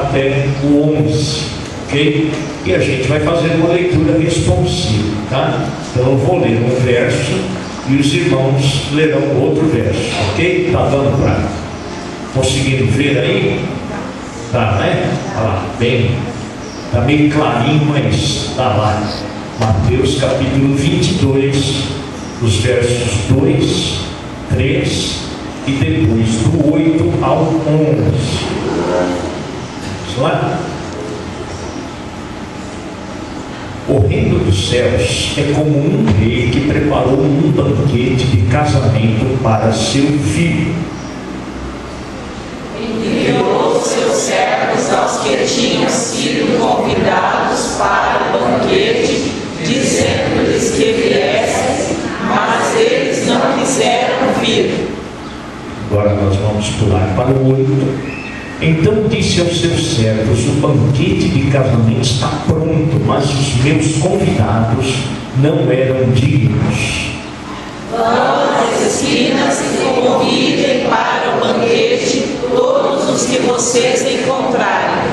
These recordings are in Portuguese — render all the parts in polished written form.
até o 11, ok? E a gente vai fazer uma leitura responsiva, tá? Então eu vou ler um verso e os irmãos lerão outro verso, ok? Tá dando para conseguindo ver aí? Tá, né? Olha lá, bem, tá meio clarinho, mas tá lá. Mateus capítulo 22, os versos 2, 3 e depois do 8 ao 11. Vamos lá? O reino dos céus é como um rei que preparou um banquete de casamento para seu filho. Enviou seus servos aos que tinham sido convidados para o banquete, dizendo-lhes que viessem, mas eles não quiseram vir. Agora nós vamos pular para o 8. Então disse aos seus servos: o banquete de casamento está pronto, mas os meus convidados não eram dignos. Vão às esquinas e convidem para o banquete todos os que vocês encontrarem.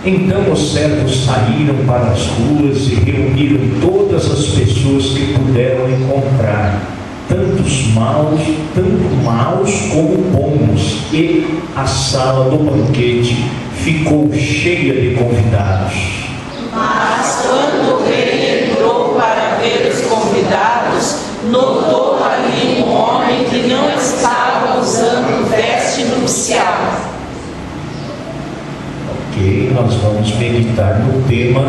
Então os servos saíram para as ruas e reuniram todas as pessoas que puderam encontrar, tanto maus como bons, e a sala do banquete ficou cheia de convidados. Mas quando o rei entrou para ver os convidados, notou ali um homem que não estava usando veste nupcial. Ok, nós vamos meditar no tema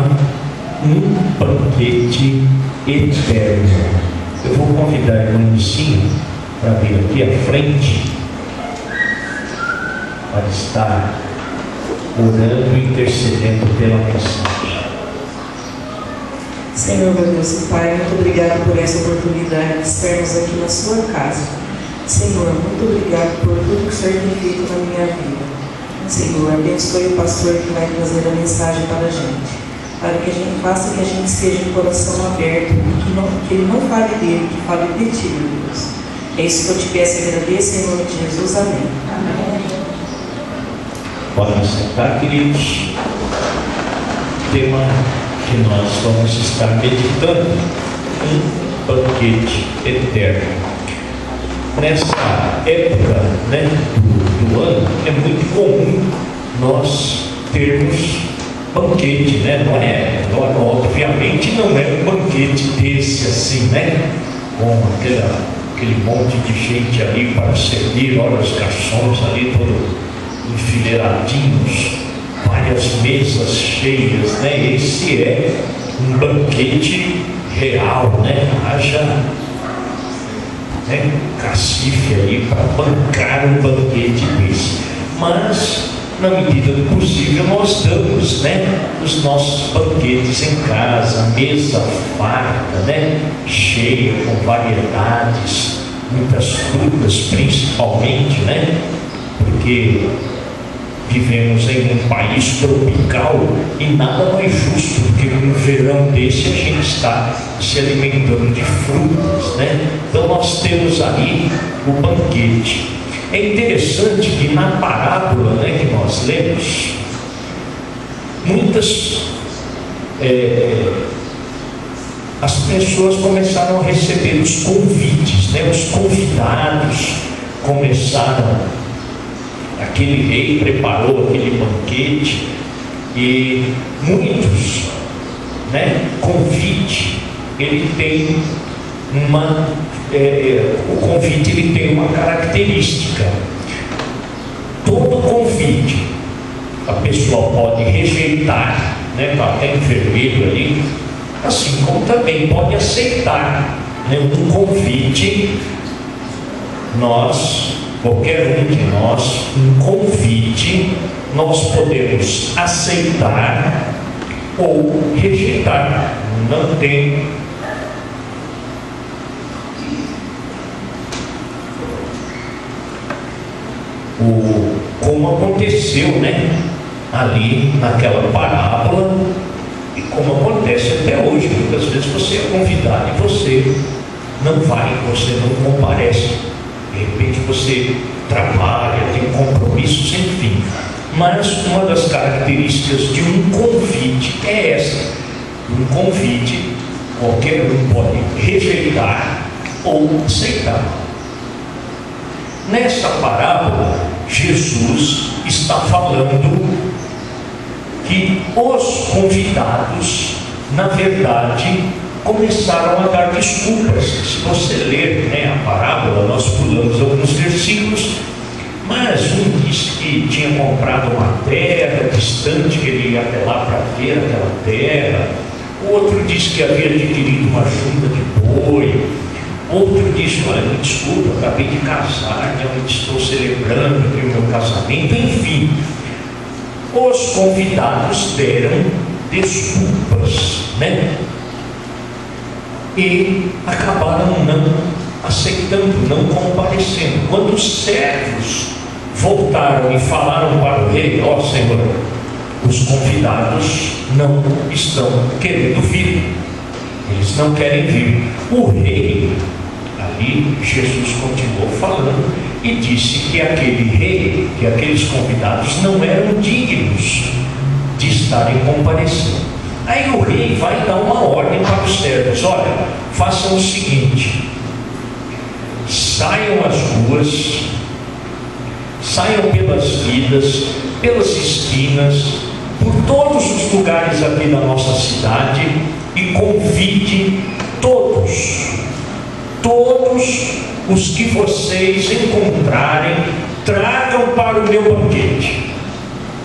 um banquete eterno. Eu vou convidar a irmã Nicinha para vir aqui à frente, para estar orando e intercedendo pela mensagem. Senhor, meu Deus e Pai, muito obrigado por essa oportunidade de estarmos aqui na sua casa. Senhor, muito obrigado por tudo que o Senhor tem feito na minha vida. Senhor, abençoe o pastor que vai trazer a mensagem para a gente, para que a gente faça que a gente esteja de coração aberto e que ele não fale dele, que fale de ti, meu Deus. É isso que eu te peço e agradeço, em nome de Jesus. Amém. Amém. Podem sentar, queridos. O tema que nós vamos estar meditando: um banquete eterno. Nessa época, né, do ano, é muito comum nós termos banquete, né? Obviamente não é um banquete desse assim, né? Com aquele monte de gente ali para servir, olha os garçons ali todos enfileiradinhos, várias mesas cheias, né? Esse é um banquete real, né? Haja cacife aí para bancar um banquete desse. Mas na medida do possível nós damos, né, os nossos banquetes em casa, mesa farta, né, cheia com variedades, muitas frutas principalmente, né, porque vivemos em um país tropical e nada mais justo do que num verão desse a gente está se alimentando de frutas, né? Então nós temos aí o banquete. É interessante que na parábola, né, que nós lemos, as pessoas começaram a receber os convites, né? Os convidados começaram. Aquele rei preparou aquele banquete e muitos, né, convite, ele tem o convite ele tem uma característica. Todo convite a pessoa pode rejeitar, né, está até em vermelho ali, assim como também pode aceitar, né, um convite. Qualquer um de nós, um convite, nós podemos aceitar ou rejeitar. Não tem como aconteceu, né, ali naquela parábola, e como acontece até hoje. Muitas vezes você é convidado e você não vai, você não comparece. De repente você trabalha, tem compromissos, enfim. Mas uma das características de um convite é essa. Um convite, qualquer um pode rejeitar ou aceitar. Nesta parábola, Jesus está falando que os convidados, na verdade, começaram a dar desculpas. Se você ler a parábola, nós pulamos alguns versículos, mas um disse que tinha comprado uma terra distante, que ele ia até lá para ver aquela terra. O outro disse que havia adquirido uma junta de boi. Outro disse: olha, me desculpa, eu acabei de casar, eu estou celebrando aqui o meu casamento. Enfim, os convidados deram desculpas, e acabaram não aceitando, não comparecendo. Quando os servos voltaram e falaram para o rei: ó Senhor, os convidados não estão querendo vir, eles não querem vir. O rei, ali Jesus continuou falando e disse que aquele rei, que aqueles convidados não eram dignos de estarem comparecendo. Aí o rei vai dar uma ordem para os servos: olha, façam o seguinte, saiam às ruas, saiam pelas vilas, pelas esquinas, por todos os lugares aqui da nossa cidade e convide todos os que vocês encontrarem, tragam para o meu banquete.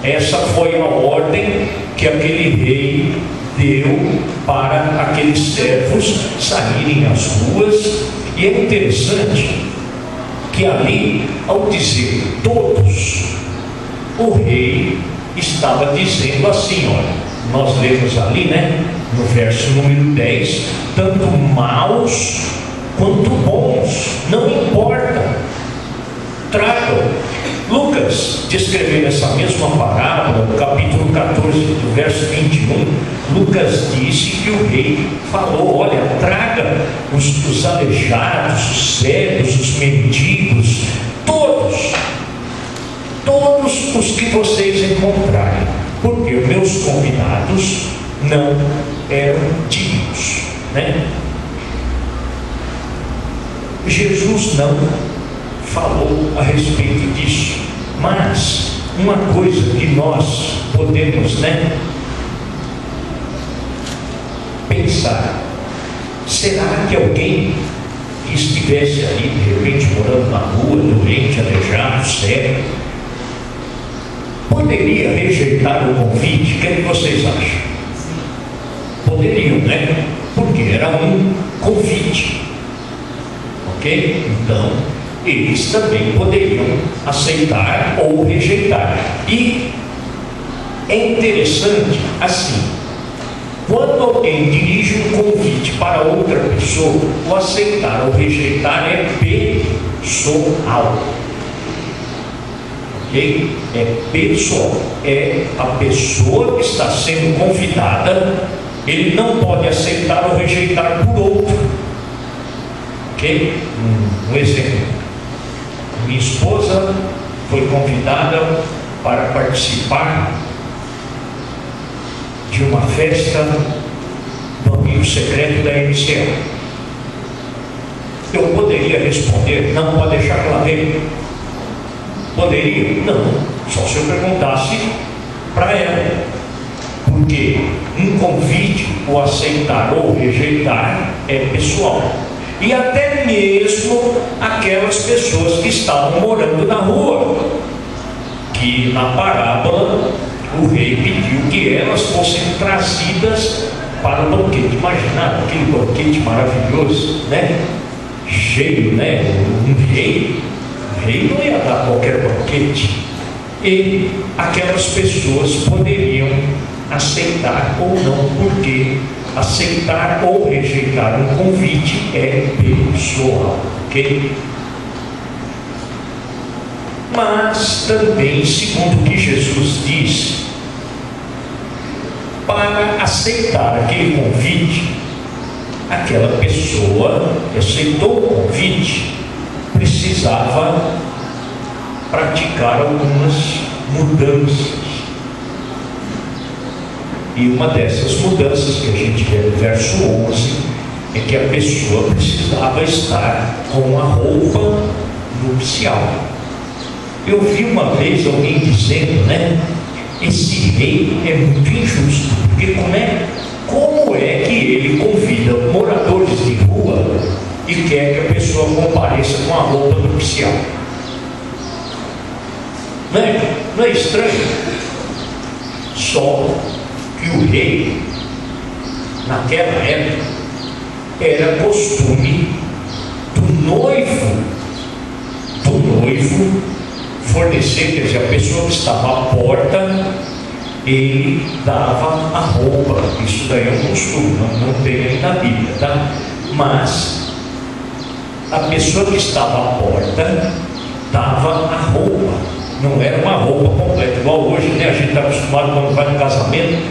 Essa foi a ordem que aquele rei deu para aqueles servos saírem às ruas. E é interessante que ali, ao dizer todos, o rei estava dizendo assim: olha, nós lemos ali, no verso número 10, tanto maus quanto bons, não importa, tragam. Lucas, descrevendo essa mesma parábola, no capítulo 14, do verso 21, Lucas disse que o rei falou: olha, traga os aleijados, os cegos, os mendigos, todos os que vocês encontrarem, porque os meus convidados não eram dignos, Jesus não falou a respeito disso, mas uma coisa que nós podemos pensar: será que alguém que estivesse ali de repente morando na rua, doente, aleijado, cego, poderia rejeitar o convite? O que é que vocês acham? Poderiam, porque era um convite, ok? Então eles também poderiam aceitar ou rejeitar. E é interessante assim: quando alguém dirige um convite para outra pessoa, o aceitar ou rejeitar é pessoal, ok? É pessoal, é a pessoa que está sendo convidada. Ele não pode aceitar ou rejeitar por outro, ok? Um exemplo: minha esposa foi convidada para participar de uma festa do amigo secreto da MCL. Eu poderia responder: não, pode deixar que ela venha. Poderia? Não, só se eu perguntasse para ela. Porque um convite, o aceitar ou rejeitar, é pessoal. E até mesmo aquelas pessoas que estavam morando na rua, que na parábola o rei pediu que elas fossem trazidas para o banquete. Imagina aquele banquete maravilhoso, cheio, um rei não ia dar qualquer banquete. E aquelas pessoas poderiam aceitar ou não, porque aceitar ou rejeitar um convite é pessoal, ok? Mas também, segundo o que Jesus disse, para aceitar aquele convite, aquela pessoa que aceitou o convite precisava praticar algumas mudanças. E uma dessas mudanças que a gente vê no verso 11 é que a pessoa precisava estar com a roupa nupcial. Eu vi uma vez alguém dizendo, né? Esse rei é muito injusto, porque como é que ele convida moradores de rua e quer que a pessoa compareça com a roupa nupcial? Não é estranho? Só que o rei, naquela época, era costume do noivo fornecer, quer dizer, a pessoa que estava à porta, ele dava a roupa. Isso daí é um costume, não tem aí na Bíblia, tá? Mas a pessoa que estava à porta dava a roupa, não era uma roupa completa, igual hoje, né? A gente está acostumado quando vai no casamento,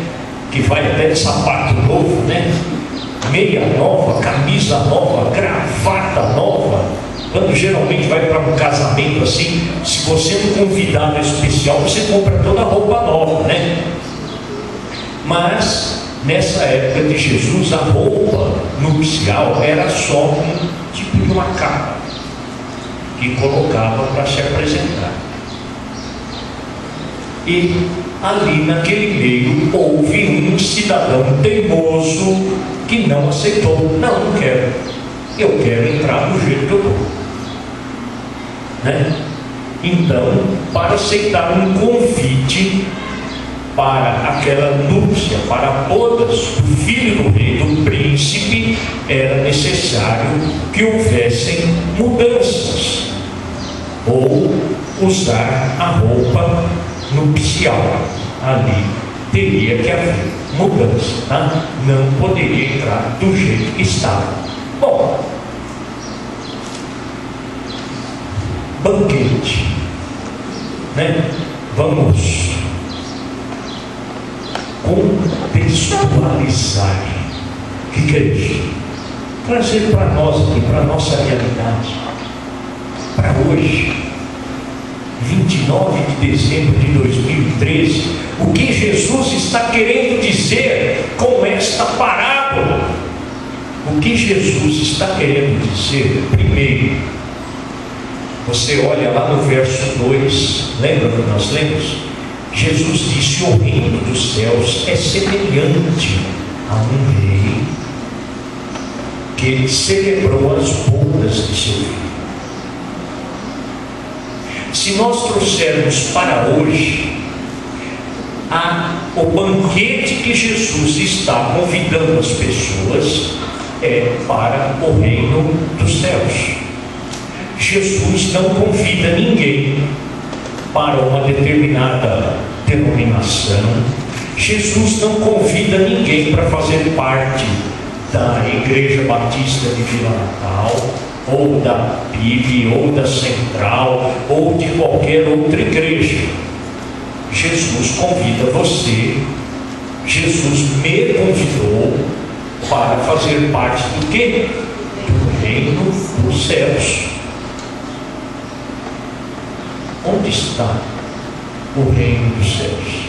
que vai até de sapato novo, né? Meia nova, camisa nova, gravata nova. Quando geralmente vai para um casamento assim, se você não convidado especial, você compra toda a roupa nova, né? Mas nessa época de Jesus, a roupa nupcial era só um tipo de uma capa que colocava para se apresentar. E ali naquele meio houve um cidadão teimoso que não aceitou. Não quero. Eu quero entrar do jeito que eu estou. Né? Então, para aceitar um convite para aquela núpcia, para bodas do filho do rei, do príncipe, era necessário que houvessem mudanças, ou usar a roupa nupcial. Ali teria que haver mudança, tá? Não poderia entrar do jeito que estava. Bom, banquete, né? Vamos contextualizar. O que é isso? Trazer para nós aqui, para a nossa realidade, para hoje, 29 de dezembro de 2013, o que Jesus está querendo dizer com esta parábola? O que Jesus está querendo dizer? Primeiro, você olha lá no verso 2, lembra que nós lemos? Jesus disse: o reino dos céus é semelhante a um rei que celebrou as bodas de seu filho. Se nós trouxermos para hoje o banquete que Jesus está convidando as pessoas, é para o reino dos céus. Jesus não convida ninguém para uma determinada denominação. Jesus não convida ninguém para fazer parte da Igreja Batista de Vila Natal, ou da PIB, ou da Central, ou de qualquer outra igreja. Jesus convida você, Jesus me convidou para fazer parte do quê? Do reino dos céus. Onde está o reino dos céus?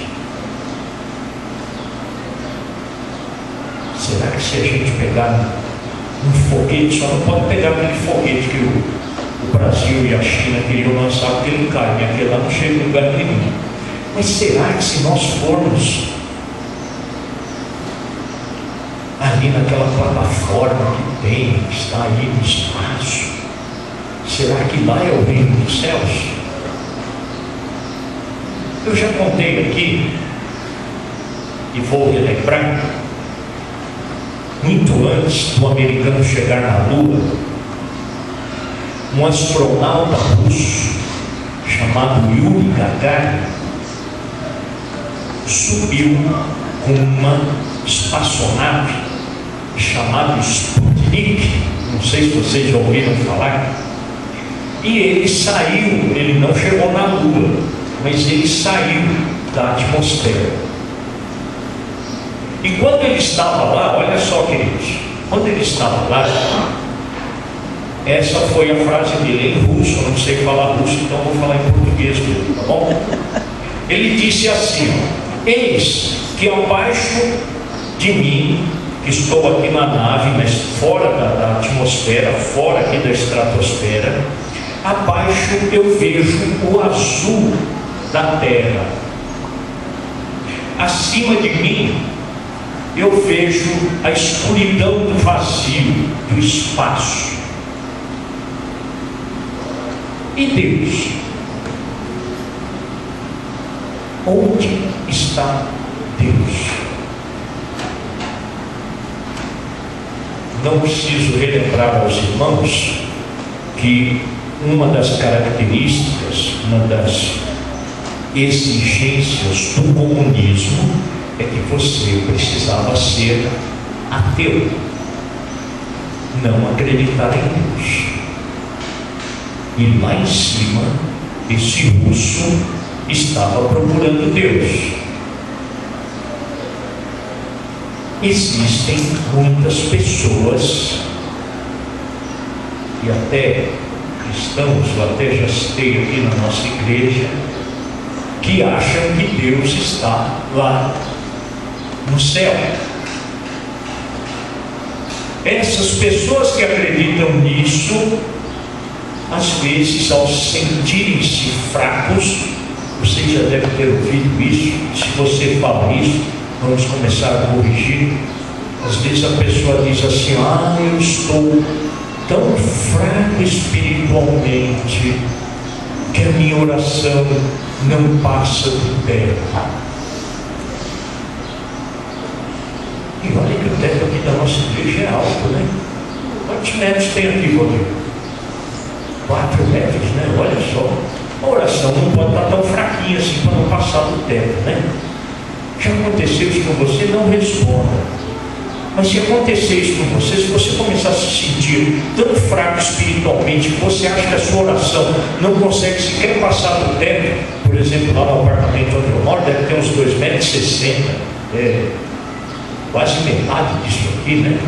Será que se a gente pegar um foguete, só não pode pegar aquele foguete que o Brasil e a China queriam lançar, porque ele cai, e aquele lá não chega em lugar nenhum. Mas será que se nós formos ali naquela plataforma que está aí no espaço, será que lá é o reino dos céus? Eu já contei aqui, e vou relembrar, muito antes do americano chegar na Lua, um astronauta russo chamado Yuri Gagarin subiu com uma espaçonave chamada Sputnik, não sei se vocês já ouviram falar, e ele saiu, ele não chegou na Lua, mas ele saiu da atmosfera. E quando ele estava lá, olha só, queridos, quando ele estava lá, essa foi a frase dele em russo. Eu não sei falar russo, então vou falar em português mesmo, tá bom? ele disse assim: eis que abaixo de mim, que estou aqui na nave, mas fora da atmosfera, fora aqui da estratosfera, abaixo eu vejo o azul da terra. Acima de mim eu vejo a escuridão do vazio, do espaço. E Deus? Onde está Deus? Não preciso relembrar aos irmãos que uma das características, uma das exigências do comunismo é que você precisava ser ateu, não acreditar em Deus. E lá em cima, esse russo estava procurando Deus. Existem muitas pessoas, e até cristãos, eu até já citei aqui na nossa igreja, que acham que Deus está lá no céu. Essas pessoas que acreditam nisso, às vezes, ao sentirem-se fracos, você já deve ter ouvido isso. Se você fala isso, vamos começar a corrigir. Às vezes a pessoa diz assim: eu estou tão fraco espiritualmente que a minha oração não passa do teto. E olha que o teto aqui da nossa igreja é alto, né? Quantos metros tem aqui, Rodrigo? 4 metros, né? Olha só. A oração não pode estar tão fraquinha assim para não passar do teto, né? Já aconteceu isso com você? Não responda. Mas se acontecer isso com você, se você começar a se sentir tão fraco espiritualmente que você acha que a sua oração não consegue sequer passar do teto, por exemplo, lá no apartamento onde eu moro, deve ter uns 2,60 metros, quase metade disso aqui, né?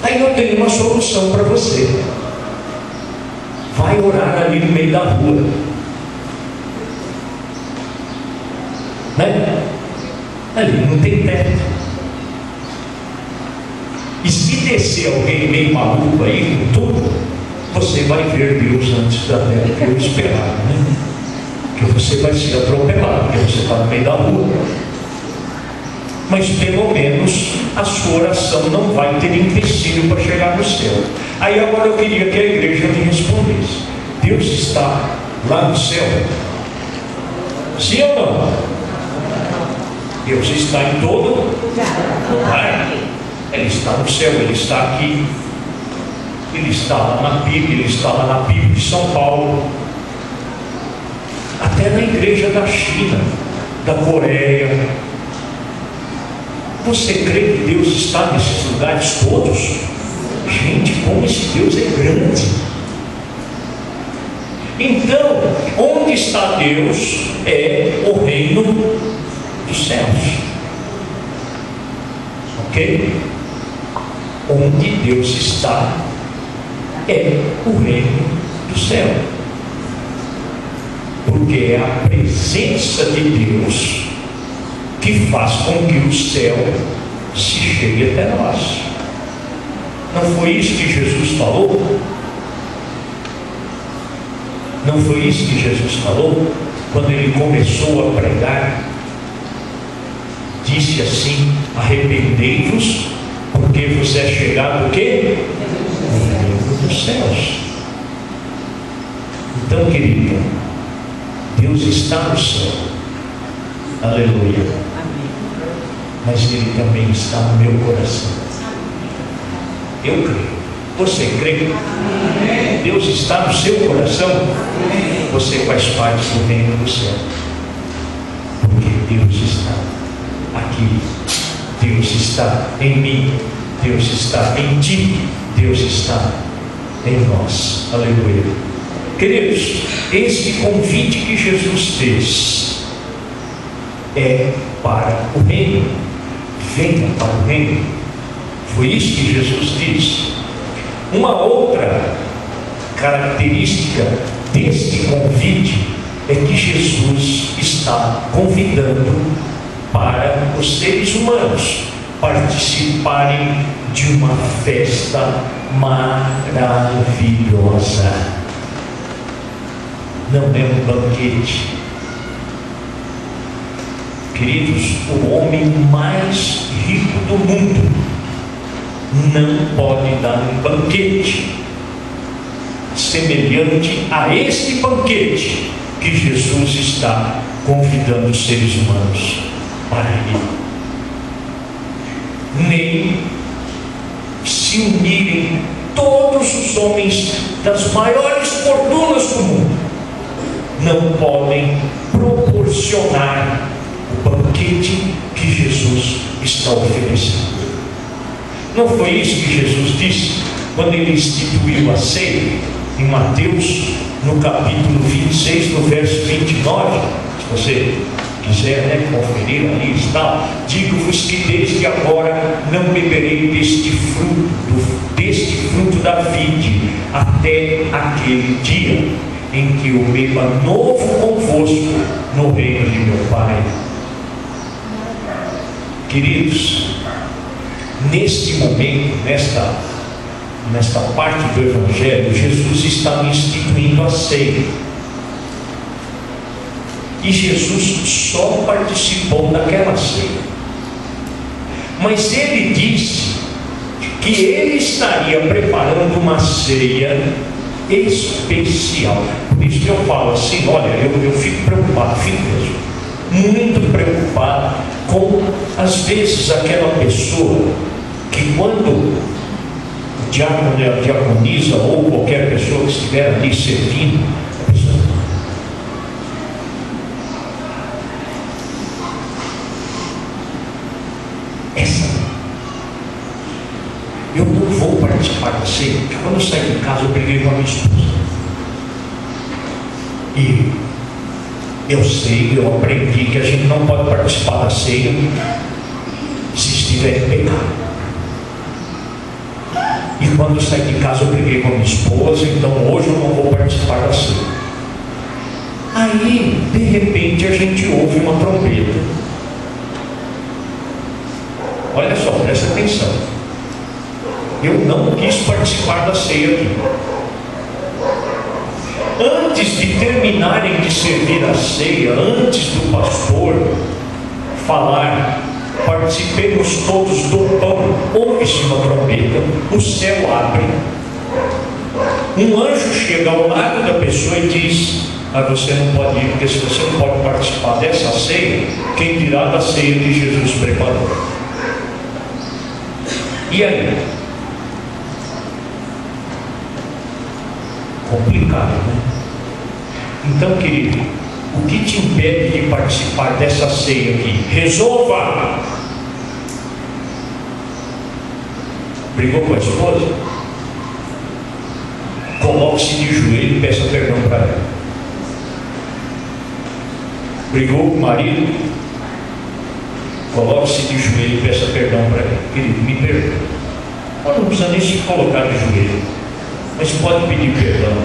Aí eu tenho uma solução para você. Vai orar ali no meio da rua, né? Ali não tem teto. E se descer alguém meio maluco aí com tudo, você vai ver Deus antes da terra que eu esperava, né? Que você vai ser atropelado, porque você está no meio da rua. Mas pelo menos a sua oração não vai ter empecilho para chegar no céu. Aí agora eu queria que a igreja me respondesse: Deus está lá no céu? Sim ou não? Deus está em todo lugar. Ele está no céu, Ele está aqui. Ele está lá na PIB, Ele está lá na PIB de São Paulo. Até na igreja da China, da Coreia. Você crê que Deus está nesses lugares todos? Gente, como esse Deus é grande. Então, onde está Deus é o reino dos céus. Ok? Onde Deus está é o reino do céu. Porque é a presença de Deus que faz com que o céu se chegue até nós. Não foi isso que Jesus falou? Não foi isso que Jesus falou quando Ele começou a pregar? Disse assim: arrependei-vos, porque vos é chegado o quê? O reino dos céus. Então, querido, Deus está no céu. Aleluia. Mas Ele também está no meu coração. Eu creio. Você crê? Deus está no seu coração? Você faz parte do reino do céu. Porque Deus está aqui. Deus está em mim. Deus está em ti. Deus está em nós. Aleluia. Queridos, esse convite que Jesus fez é para o reino. Venha para o reino. Foi isso que Jesus disse. Uma outra característica deste convite é que Jesus está convidando para os seres humanos participarem de uma festa maravilhosa. Não é um banquete. Queridos, o homem mais rico do mundo não pode dar um banquete semelhante a este banquete que Jesus está convidando os seres humanos para ir. Nem se unirem todos os homens das maiores fortunas do mundo, não podem proporcionar o banquete que Jesus está oferecendo. Não foi isso que Jesus disse quando ele instituiu a ceia em Mateus, no capítulo 26, no verso 29? Se você quiser conferir ali está: digo-vos que desde agora não beberei deste fruto da vide, até aquele dia em que eu beba novo convosco no reino de meu Pai. Queridos, neste momento, nesta parte do Evangelho, Jesus está instituindo a ceia. E Jesus só participou daquela ceia. Mas ele disse que ele estaria preparando uma ceia especial. Por isso que eu falo assim, olha, eu fico preocupado, fico mesmo, muito preocupado com, às vezes, aquela pessoa que quando o diácono, a diaconisa ou qualquer pessoa que estiver ali servindo, a pessoa, eu não vou participar da ceia, porque quando eu saí de casa eu briguei com a minha esposa. E eu sei, eu aprendi que a gente não pode participar da ceia se estiver em pecado. E quando eu saí de casa eu briguei com a minha esposa, então hoje eu não vou participar da ceia. Aí, de repente, a gente ouve uma trombeta. Olha só, presta atenção. Eu não quis participar da ceia aqui. Antes de terminarem de servir a ceia, antes do pastor falar, participemos todos do pão, ouve-se uma trombeta, o céu abre, um anjo chega ao lado da pessoa e diz: você não pode ir, porque se você não pode participar dessa ceia, quem dirá da ceia que Jesus preparou? E aí? Complicado, né? Então, querido, o que te impede de participar dessa ceia aqui? Resolva! Brigou com a esposa? Coloque-se de joelho e peça perdão para ela. Brigou com o marido? Coloque-se de joelho e peça perdão para ele. Querido, me perdoe. Não precisa nem se colocar de joelho, mas pode pedir perdão.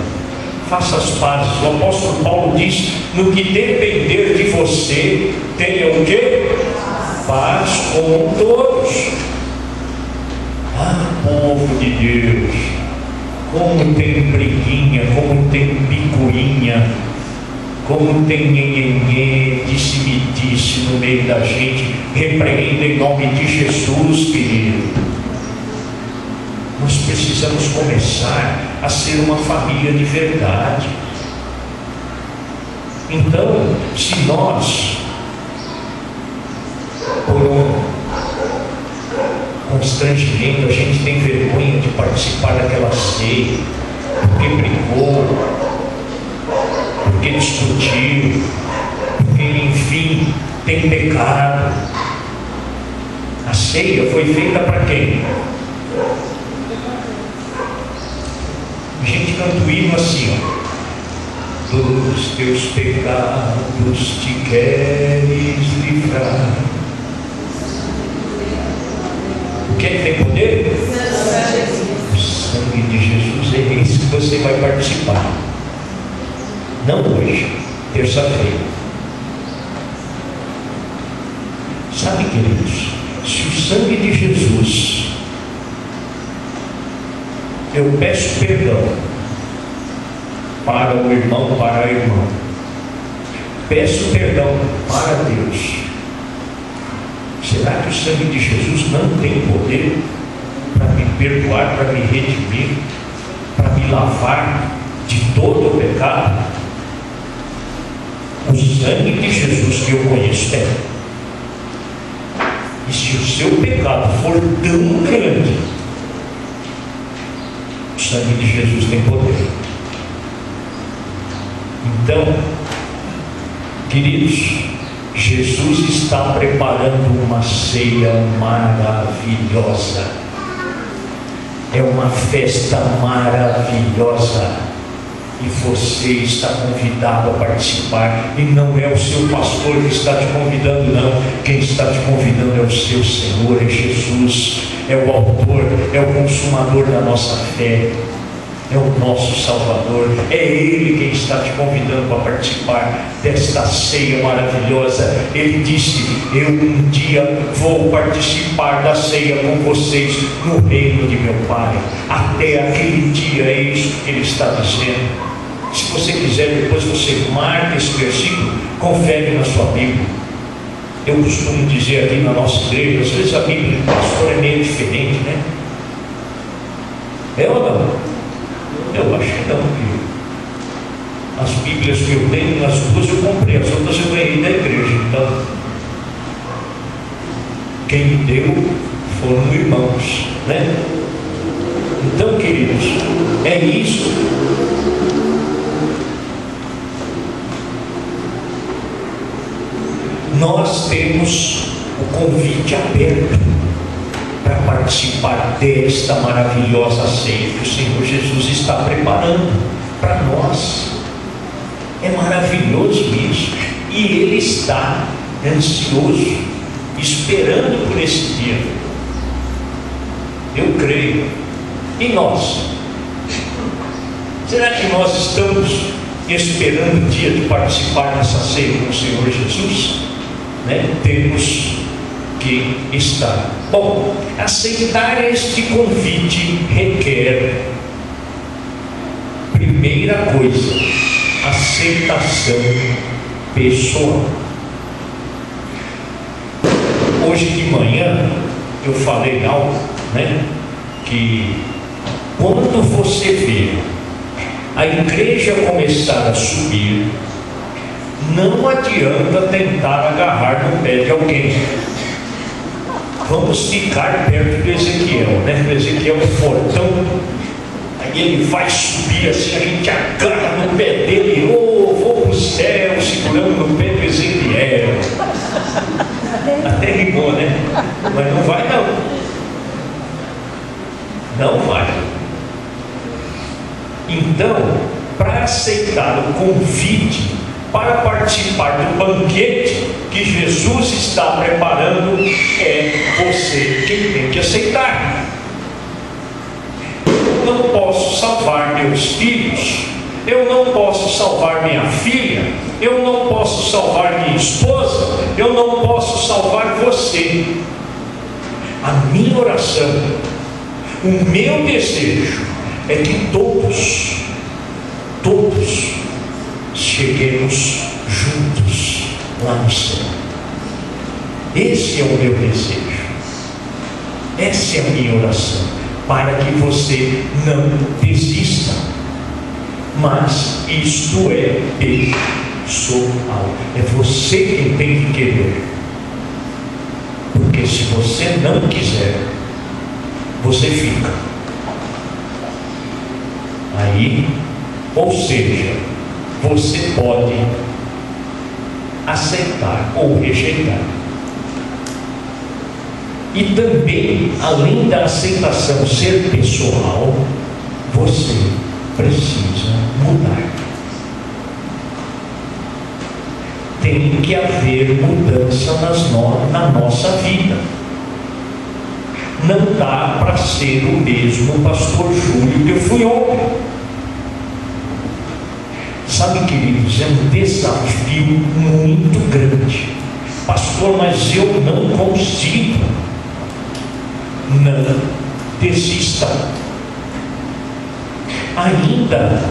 Faça as pazes. O apóstolo Paulo diz: no que depender de você, tenha o quê? Paz com todos. Ah, povo de Deus, como tem briguinha, como tem picuinha, como tem nhenhenhê, disse-me-disse no meio da gente. Repreenda em nome de Jesus, querido. Nós precisamos começar a ser uma família de verdade. Então, se nós, por um constrangimento, a gente tem vergonha de participar daquela ceia, porque brigou, porque discutiu, porque, enfim, tem pecado. A ceia foi feita para quem? A gente canta o hino assim, ó: dos teus pecados te queres livrar. O que é que tem poder? O sangue de Jesus. É isso que você vai participar. Não hoje, terça-feira. Sabe, queridos, se o sangue de Jesus, eu peço perdão para o irmão, para a irmã, peço perdão para Deus, será que o sangue de Jesus não tem poder para me perdoar, para me redimir, para me lavar de todo o pecado? O sangue de Jesus que eu conheço tem. E se o seu pecado for tão grande, o sangue de Jesus tem poder. Então, queridos, Jesus está preparando uma ceia maravilhosa. É uma festa maravilhosa. E você está convidado a participar. E não é o seu pastor que está te convidando, não. Quem está te convidando é o seu Senhor, é Jesus. É o autor, é o consumador da nossa fé. É o nosso Salvador. É Ele quem está te convidando para participar desta ceia maravilhosa. Ele disse: eu um dia vou participar da ceia com vocês no reino de meu Pai. Até aquele dia, é isso que Ele está dizendo. Se você quiser, depois você marca esse versículo, confere na sua Bíblia. Eu costumo dizer aqui na nossa igreja, às vezes a Bíblia do pastor é meio diferente, né? É ou não? Eu acho que não, filho. As Bíblias que eu tenho, as duas eu comprei, as outras eu ganhei da igreja. Então, quem me deu foram irmãos, né? Então, queridos, é isso. Nós temos o convite aberto para participar desta maravilhosa ceia que o Senhor Jesus está preparando para nós. É maravilhoso isso. E Ele está ansioso, esperando por esse dia. Eu creio. E nós? Será que nós estamos esperando o dia de participar dessa ceia com o Senhor Jesus? Né? Temos que estar. Bom, aceitar este convite requer, primeira coisa, aceitação pessoal. Hoje de manhã eu falei algo, né? Que quando você vê a igreja começar a subir, não adianta tentar agarrar no pé de alguém. Vamos ficar perto do Ezequiel, né? O Ezequiel é fortão, aí ele vai subir assim, a gente agarra no pé dele, vou pro céu, segurando no pé do Ezequiel. Até rimou, né? Mas não vai não. Não vai. Então, para aceitar o convite para participar do banquete que Jesus está preparando, é você quem tem que aceitar. Eu não posso salvar meus filhos, eu não posso salvar minha filha, eu não posso salvar minha esposa, eu não posso salvar você. A minha oração, o meu desejo é que todos cheguemos juntos lá no céu. Esse é o meu desejo, essa é a minha oração, para que você não desista. Mas isto é pessoal, é você quem tem que querer. Porque se você não quiser, você fica aí. Ou seja, você pode aceitar ou rejeitar. E também, além da aceitação ser pessoal, você precisa mudar. Tem que haver mudança na nossa vida. Não dá para ser o mesmo pastor Júlio que eu fui ontem. Sabe, queridos, é um desafio desafio muito grande. Pastor, mas eu não consigo. Não desista. Ainda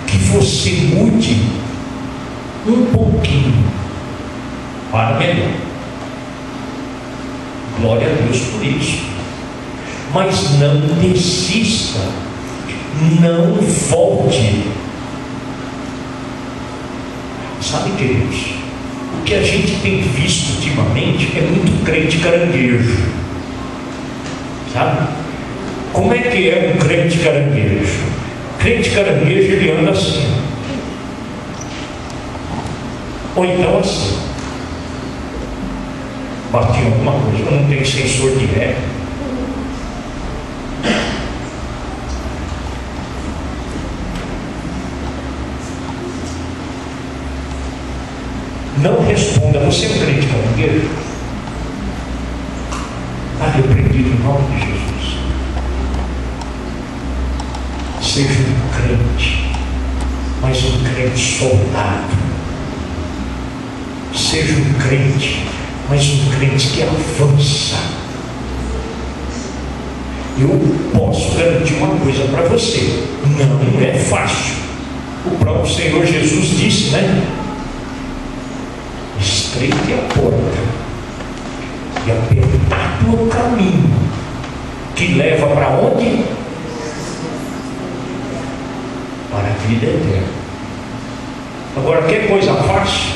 que você mude um pouquinho para melhor. Glória a Deus por isso. Mas não desista. Não volte. Sabe, queridos, o que a gente tem visto ultimamente é muito crente caranguejo. Sabe? Como é que é um crente caranguejo? Crente caranguejo, ele anda assim. Ou então assim. Bati em alguma coisa, não tem sensor de ré. Não responda. Você é um crente caranguejo? Está repreendido em nome de Jesus. Seja um crente, mas um crente soldado. Seja um crente, mas um crente que avança. Eu posso garantir uma coisa para você: não é fácil. O próprio Senhor Jesus disse, né? Estreita é a porta e apertado o caminho que leva para onde? Para a vida eterna. Agora, quer coisa fácil?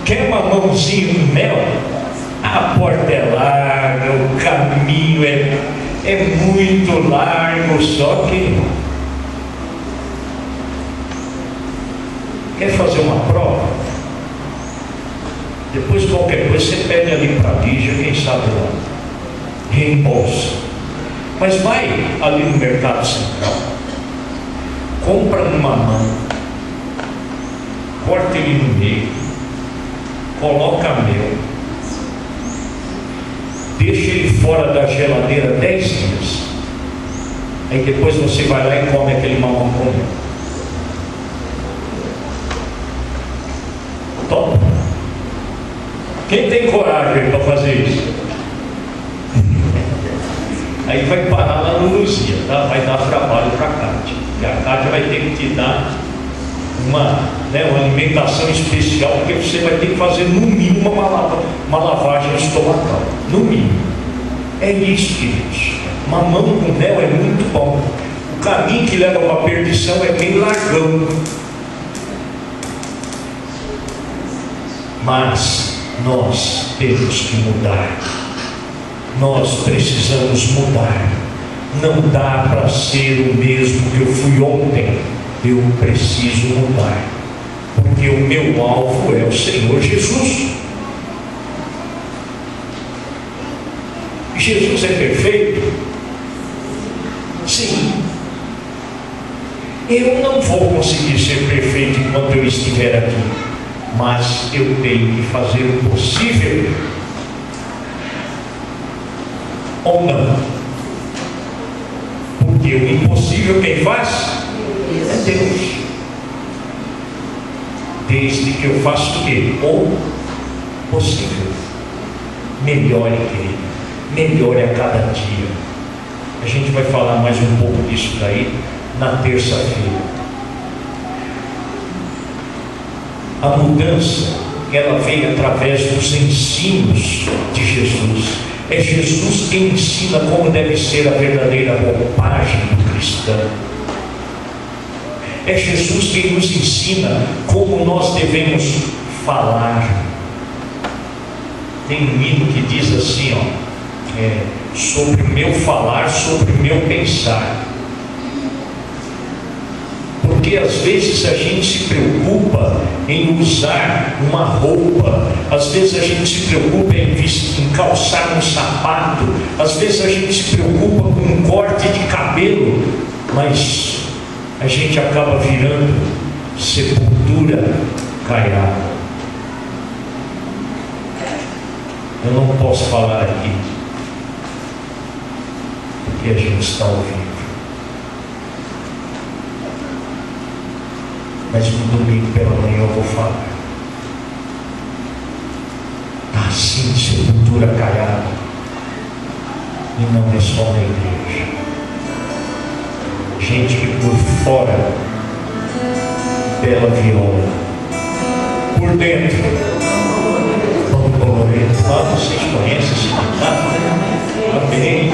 Quer uma mãozinha de mel? A porta é larga, o caminho é muito largo, só que quer fazer uma prova? Depois qualquer coisa você pede ali para a Lígia, quem sabe lá, reembolsa. Mas vai ali no Mercado Central, compra um mamão, corta ele no meio, coloca mel, deixa ele fora da geladeira 10 dias. Aí depois você vai lá e come aquele mamão com mel. Top? Quem tem coragem para fazer isso? Aí vai parar lá no Luzia, tá? Vai dar trabalho para a Cátia. E a Cátia vai ter que te dar uma alimentação especial, porque você vai ter que fazer no mínimo uma lavagem estomacal. No mínimo. É isso, queridos. Mamão com mel é muito bom. O caminho que leva para a perdição é bem largão. Mas nós temos que mudar. Nós precisamos mudar. Não dá para ser o mesmo que eu fui ontem. Eu preciso mudar, porque o meu alvo é o Senhor Jesus. Jesus é perfeito? Sim. Eu não vou conseguir ser perfeito enquanto eu estiver aqui, mas eu tenho que fazer o possível, ou não? Porque o impossível quem faz? É Deus. Desde que eu faça o quê? O possível. Melhore, querido. Melhore a cada dia. A gente vai falar mais um pouco disso daí na terça-feira. A mudança, ela vem através dos ensinos de Jesus. É Jesus quem ensina como deve ser a verdadeira roupagem do cristão. É Jesus quem nos ensina como nós devemos falar. Tem um hino que diz assim, sobre o meu falar, sobre o meu pensar. Porque às vezes a gente se preocupa em usar uma roupa, às vezes a gente se preocupa em calçar um sapato, às vezes a gente se preocupa com um corte de cabelo, mas a gente acaba virando sepultura caiada. Eu não posso falar aqui, porque a gente está ao vivo. Mas no domingo pela manhã eu vou falar. E não é só na igreja. Gente que por fora, bela viola, por dentro, borboleta. Ah, vocês conhecem esse ditado, né? Amém.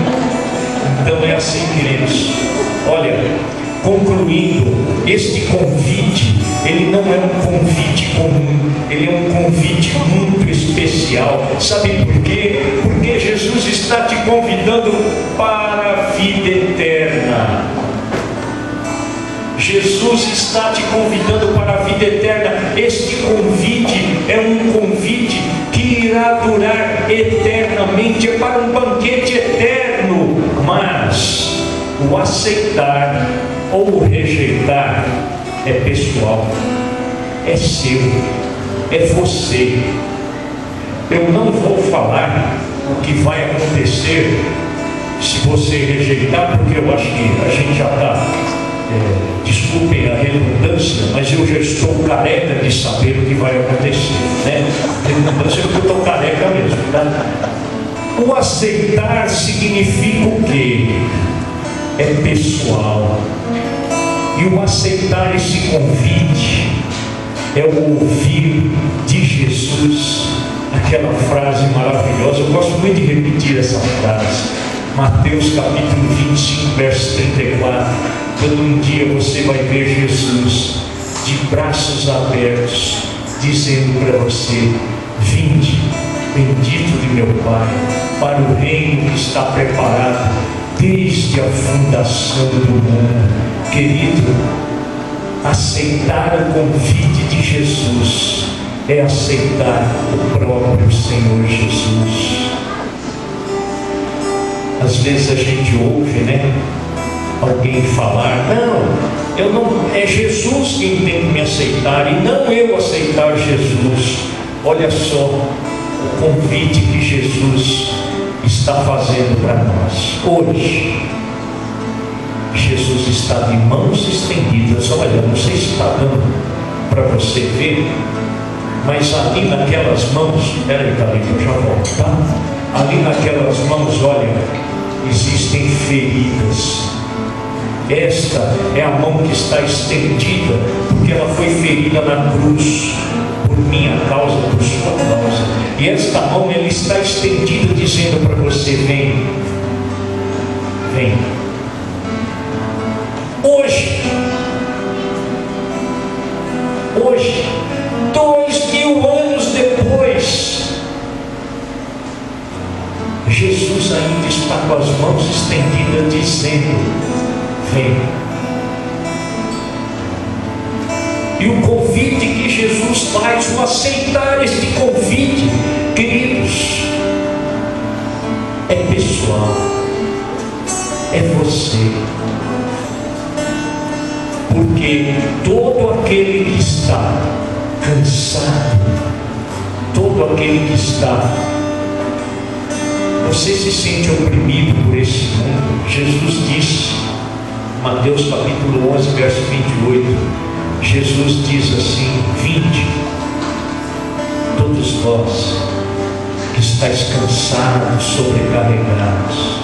Então é assim, queridos. Olha, concluindo, este convite, ele não é um convite comum, ele é um convite muito especial. Sabe por quê? Porque Jesus está te convidando para a vida eterna. Jesus está te convidando para a vida eterna. Este convite é um convite que irá durar eternamente, é para um banquete eterno. Mas o aceitar ou o rejeitar é pessoal, é seu, é você. Eu não vou falar o que vai acontecer se você rejeitar, porque eu acho que a gente já está, desculpem a redundância, mas eu já estou careca de saber o que vai acontecer, né? Redundância porque eu estou careca mesmo, tá? O aceitar significa o quê? É pessoal. E o aceitar esse convite é o ouvir de Jesus aquela frase maravilhosa. Eu gosto muito de repetir essa frase. Mateus capítulo 25, verso 34. Quando um dia você vai ver Jesus de braços abertos, dizendo para você: vinde, bendito de meu Pai, para o reino que está preparado desde a fundação do mundo. Querido, aceitar o convite de Jesus é aceitar o próprio Senhor Jesus. Às vezes a gente ouve, né, alguém falar: não, é Jesus quem tem que me aceitar e não eu aceitar Jesus. Olha só o convite que Jesus está fazendo para nós hoje. Jesus está de mãos estendidas. Olha, não sei se está dando para você ver, mas ali naquelas mãos, peraí, eu já volto, tá? Ali naquelas mãos, olha, existem feridas. Esta é a mão que está estendida, porque ela foi ferida na cruz, por minha causa, por sua causa. E esta mão, ela está estendida, dizendo para você: vem, vem. Hoje, 2000 anos depois, Jesus ainda está com as mãos estendidas, dizendo: vem. E o convite que Jesus faz, o aceitar este convite, queridos, é pessoal, é você. Porque todo aquele que está cansado, todo aquele que está, você se sente oprimido por esse mundo. Jesus disse, Mateus capítulo 11, verso 28, Jesus diz assim: vinde, todos vós que estáis cansados, sobrecarregados,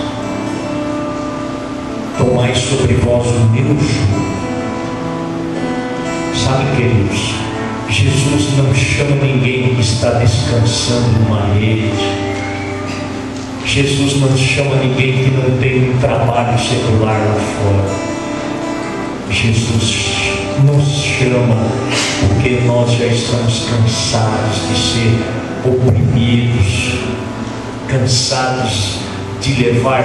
tomai sobre vós o meu jugo. Sabe, queridos, Jesus não chama ninguém que está descansando numa rede. Jesus não chama ninguém que não tem um trabalho secular lá fora. Jesus nos chama porque nós já estamos cansados de ser oprimidos, cansados de levar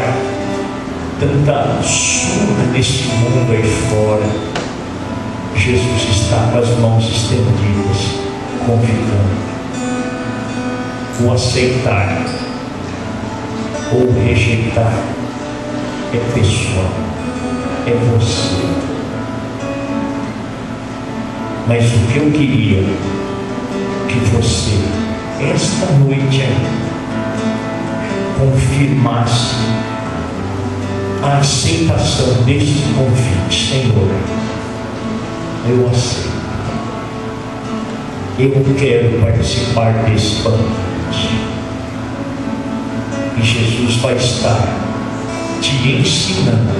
tanta surra nesse mundo aí fora. Jesus está com as mãos estendidas, convidando. O aceitar ou rejeitar é pessoal, é você. Mas o que eu queria que você, esta noite aí, confirmasse a aceitação deste convite. Senhor, eu aceito, eu quero participar desse banquete, e Jesus vai estar te ensinando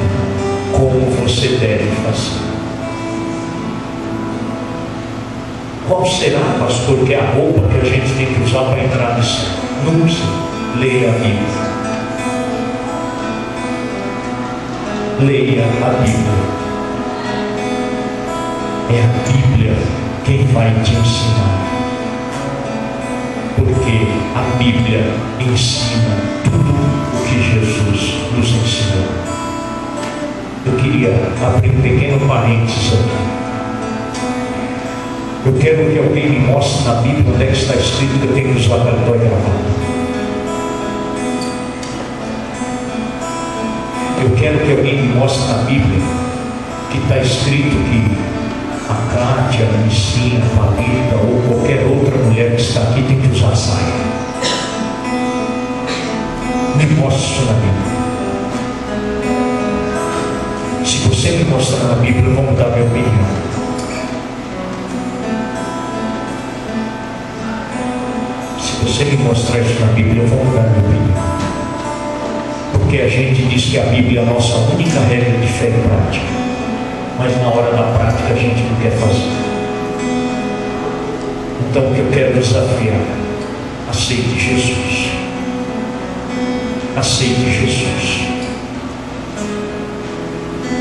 como você deve fazer. Qual será, pastor, que é a roupa que a gente tem que usar para entrar nesse? Não use, leia a Bíblia. Leia a Bíblia. É a Bíblia quem vai te ensinar. Porque a Bíblia ensina tudo o que Jesus nos ensinou. Eu queria abrir um pequeno parênteses aqui. Eu quero que alguém me mostre na Bíblia onde é que está escrito que eu tenho que usar paletó e gravata. Eu quero que alguém me mostre na Bíblia que está escrito que a Cátia, a Nicinha, a Palita ou qualquer outra mulher que está aqui tem que usar saia. Me mostre isso na Bíblia. Se você me mostrar na Bíblia, eu vou mudar minha opinião. Se você me mostrar isso na Bíblia, eu vou mudar minha opinião. Porque a gente diz que a Bíblia é a nossa única regra de fé e prática, mas na hora da prática a gente não quer fazer. Então o que eu quero desafiar: aceite Jesus. Aceite Jesus.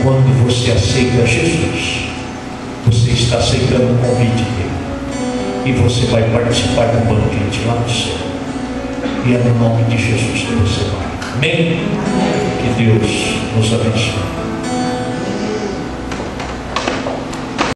Quando você aceita Jesus, você está aceitando o convite dele, e você vai participar do banquete lá no céu. E é no nome de Jesus que você vai. Amém? Que Deus nos abençoe.